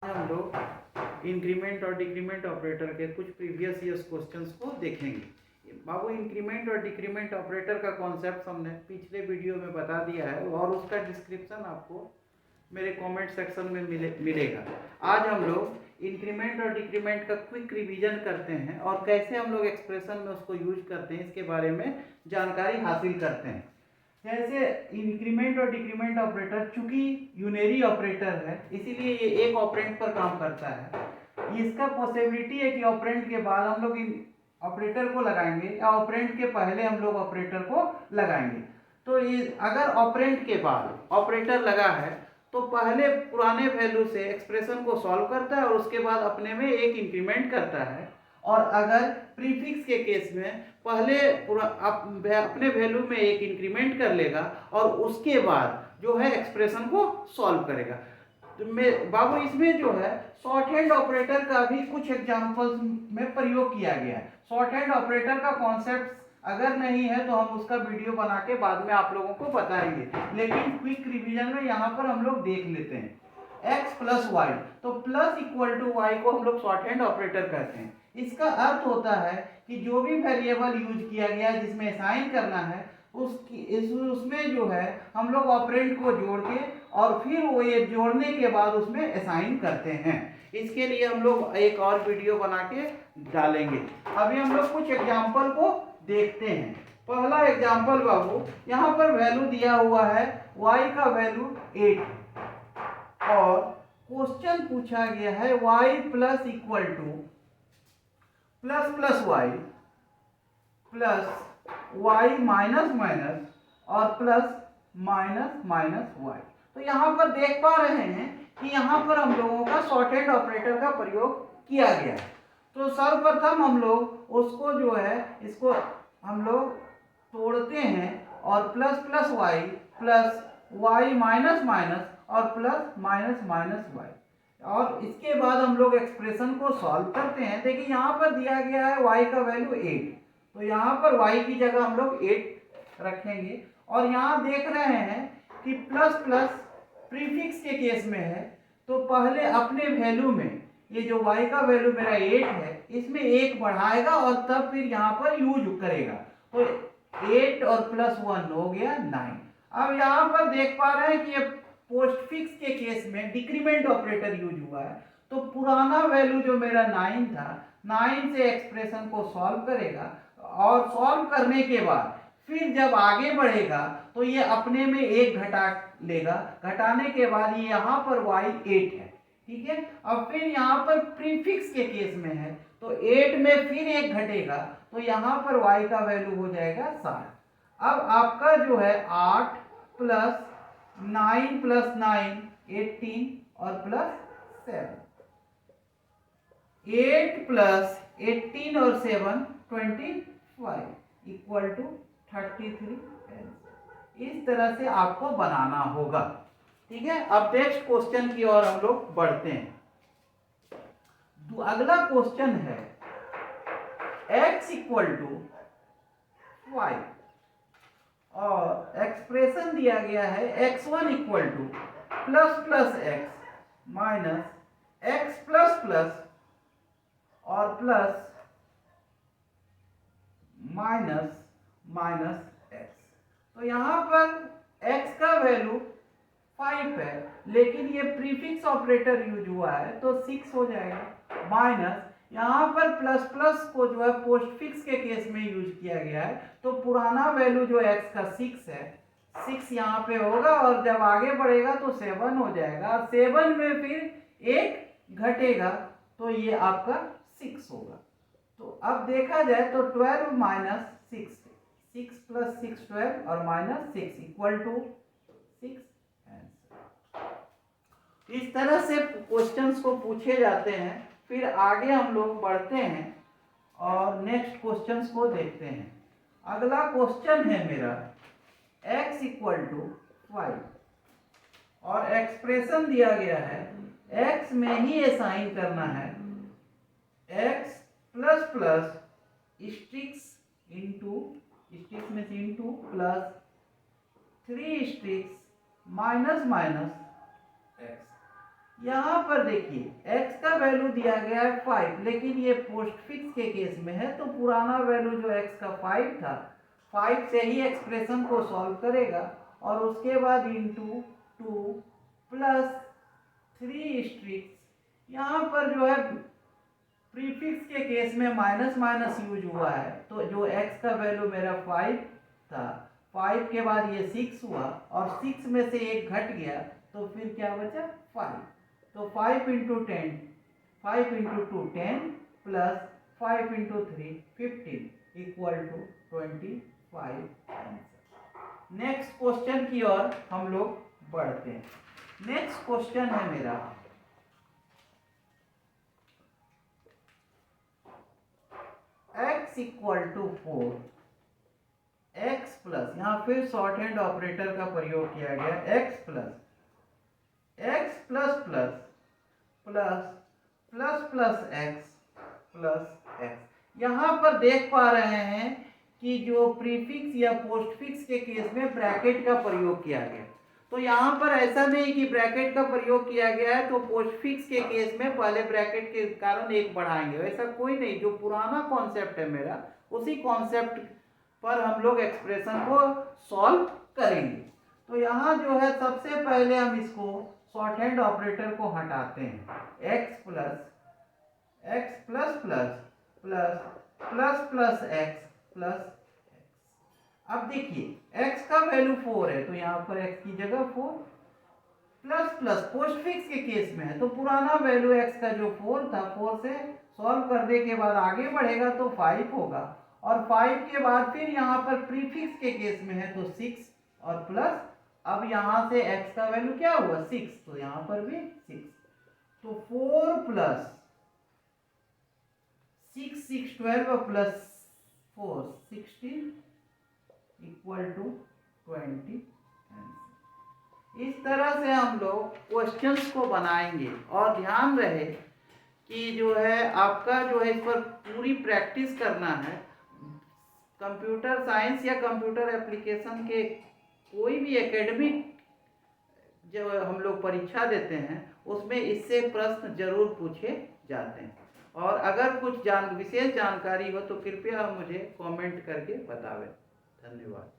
हम लोग इंक्रीमेंट और डिक्रीमेंट ऑपरेटर के कुछ प्रीवियस ईयर्स क्वेश्चंस को देखेंगे। बाबू, इंक्रीमेंट और डिक्रीमेंट ऑपरेटर का कॉन्सेप्ट हमने पिछले वीडियो में बता दिया है और उसका डिस्क्रिप्शन आपको मेरे कमेंट सेक्शन में मिलेगा। आज हम लोग इंक्रीमेंट और डिक्रीमेंट का क्विक रिवीजन करते हैं और कैसे हम लोग एक्सप्रेशन में उसको यूज करते हैं इसके बारे में जानकारी हासिल करते हैं। जैसे इंक्रीमेंट और डिक्रीमेंट ऑपरेटर चूंकि यूनरी ऑपरेटर है इसीलिए ये एक ऑपरेंड पर काम करता है। इसका पॉसिबिलिटी है कि ऑपरेंड के बाद हम लोग ऑपरेटर को लगाएंगे या ऑपरेंड के पहले हम लोग ऑपरेटर को लगाएंगे। तो ये अगर ऑपरेंड के बाद ऑपरेटर लगा है तो पहले पुराने वैल्यू से एक्सप्रेशन को सॉल्व करता है और उसके बाद अपने में एक इंक्रीमेंट करता है। और अगर प्रीफिक्स के केस में पहले अपने वैल्यू में एक इंक्रीमेंट कर लेगा और उसके बाद जो है एक्सप्रेशन को सॉल्व करेगा। तो बाबू इसमें जो है शॉर्ट हैंड ऑपरेटर का भी कुछ एग्जांपल्स में प्रयोग किया गया है। शॉर्ट हैंड ऑपरेटर का कॉन्सेप्ट अगर नहीं है तो हम उसका वीडियो बना के बाद में आप लोगों को बताएंगे, लेकिन क्विक रिवीजन में यहाँ पर हम लोग देख लेते हैं। x प्लस वाई, तो प्लस इक्वल टू वाई को हम लोग शॉर्ट हैंड ऑपरेटर कहते हैं। इसका अर्थ होता है कि जो भी वेरिएबल यूज किया गया जिसमें असाइन करना है उसमें जो है हम लोग ऑपरेंड को जोड़ के और फिर वो ये जोड़ने के बाद उसमें असाइन करते हैं। इसके लिए हम लोग एक और वीडियो बना के डालेंगे। अभी हम लोग कुछ एग्जाम्पल को देखते हैं। पहला एग्जाम्पल बाबू, यहाँ पर वैल्यू दिया हुआ है y का वैल्यू 8 और क्वेश्चन पूछा गया है y plus equal to plus plus y plus y minus minus और प्लस माइनस माइनस वाई। तो यहाँ पर देख पा रहे हैं कि यहाँ पर हम लोगों का शॉर्ट हैंड ऑपरेटर का प्रयोग किया गया है। तो सर्वप्रथम हम लोग उसको जो है इसको हम लोग तोड़ते हैं और plus plus y plus y minus minus और प्लस माइनस माइनस वाई, और इसके बाद हम लोग एक्सप्रेशन को सॉल्व करते हैं। देखिए यहाँ पर दिया गया है y का वैल्यू 8, तो यहाँ पर y की जगह हम लोग 8 रखेंगे। और यहाँ देख रहे हैं कि प्लस प्लस प्रीफिक्स के केस में है तो पहले अपने वैल्यू में ये जो y का वैल्यू मेरा 8 है इसमें 1 बढ़ाएगा और तब फिर यहाँ पर यूज करेगा। तो 8 और प्लस 1 हो गया 9। अब यहाँ पर देख पा रहे हैं कि ये पोस्टफिक्स के केस में डिक्रीमेंट ऑपरेटर यूज हुआ है। तो पुराना वैल्यू जो मेरा 9 था, 9 से एक्सप्रेशन को सॉल्व करेगा और सॉल्व करने के बाद फिर जब आगे बढ़ेगा तो ये अपने में 1 घटा लेगा। घटाने के बाद ये यहाँ पर y 8 है, ठीक है। अब फिर यहाँ पर प्रीफिक्स के केस में है तो 8 में फिर 1 घटेगा तो यहाँ पर y का वैल्यू हो जाएगा 7। अब आपका जो है 8 प्लस 9 प्लस 9 18 और प्लस 7, 8 प्लस 18 और 7 25 इक्वल टू 33। इस तरह से आपको बनाना होगा, ठीक है। अब नेक्स्ट क्वेश्चन की ओर हम लोग बढ़ते हैं। अगला क्वेश्चन है x इक्वल टू 5 और एक्सप्रेशन दिया गया है x1 equal to plus plus x minus x plus plus और प्लस माइनस माइनस एक्स। तो यहाँ पर x का वैल्यू 5 है लेकिन ये प्रीफिक्स ऑपरेटर यूज हुआ है तो 6 हो जाएगा। माइनस यहाँ पर प्लस प्लस को जो है पोस्टफिक्स के केस में यूज किया गया है तो पुराना वैल्यू जो x का 6 है 6 यहाँ पे होगा और जब आगे बढ़ेगा तो 7 हो जाएगा और 7 में फिर 1 घटेगा तो ये आपका 6 होगा। तो अब देखा जाए तो 12 माइनस 6 प्लस 6 12 और माइनस 6 इक्वल टू 6। इस तरह से क्वेश्चंस को पूछे जाते हैं। फिर आगे हम लोग बढ़ते हैं और नेक्स्ट क्वेश्चंस को देखते हैं। अगला क्वेश्चन है मेरा x इक्वल टू 5 और एक्सप्रेशन दिया गया है x में ही असाइन करना है x plus plus sticks into sticks में से into plus 3 sticks minus minus x। यहाँ पर देखिए x का वैल्यू दिया गया है 5, लेकिन ये पोस्टफिक्स के केस में है, तो पुराना वैल्यू जो x का 5 था, 5 से ही एक्सप्रेशन को सॉल्व करेगा और उसके बाद इंटू 2 प्लस 3 स्ट्रिक्स। यहाँ पर जो है प्रीफिक्स के केस में माइनस माइनस यूज हुआ है, तो जो x का वैल्यू मेरा 5 था, 5 के बाद ये 6 हुआ और 6 में से एक घट गया, तो फिर क्या बचा 5। तो 5 into 10, 5 into 2 10 plus 5 into 3 15 equal to 25 answer. Next question की ओर हम लोग बढ़ते हैं। नेक्स्ट क्वेश्चन है मेरा x equal to 4, x plus, यहाँ फिर शॉर्ट हैंड ऑपरेटर का प्रयोग किया गया, x plus plus plus plus plus x plus x. यहाँ पर देख पा रहे हैं कि जो प्रीफिक्स या पोस्टफिक्स के केस में ब्रैकेट का प्रयोग किया गया, तो यहाँ पर ऐसा नहीं कि ब्रैकेट का प्रयोग किया गया है तो पोस्टफिक्स के केस में पहले ब्रैकेट के कारण एक बढ़ाएंगे, ऐसा कोई नहीं। जो पुराना कॉन्सेप्ट है मेरा, उसी कॉन्सेप्ट पर हम लोग एक्सप्रेशन को सॉल्व करेंगे। तो यहाँ जो है सबसे पहले हम इसको शॉर्ट हैंड ऑपरेटर को हटाते हैं, x plus plus plus plus plus x plus x. अब देखिए x का वैल्यू 4 है, तो यहाँ पर x की जगह 4 प्लस प्लस पोस्टफिक्स के केस में है, तो पुराना वैल्यू x का जो 4 था, 4 से सॉल्व करने के बाद आगे बढ़ेगा तो 5 होगा, और 5 के बाद फिर यहाँ पर प्रीफिक्स के केस में है तो 6 और प्लस, अब यहाँ से x का वैल्यू क्या हुआ 6, तो यहाँ पर भी 6, तो 4 plus 6 12 plus 4 16 equal to 20 answer. इस तरह से हम लोग क्वेश्चंस को बनाएंगे, और ध्यान रहे कि जो है आपका जो है इस पर पूरी प्रैक्टिस करना है। कंप्यूटर साइंस या कंप्यूटर एप्लीकेशन के कोई भी एकेडमिक जो हम लोग परीक्षा देते हैं उसमें इससे प्रश्न जरूर पूछे जाते हैं, और अगर कुछ विशेष जानकारी हो तो कृपया मुझे कमेंट करके बतावें। धन्यवाद।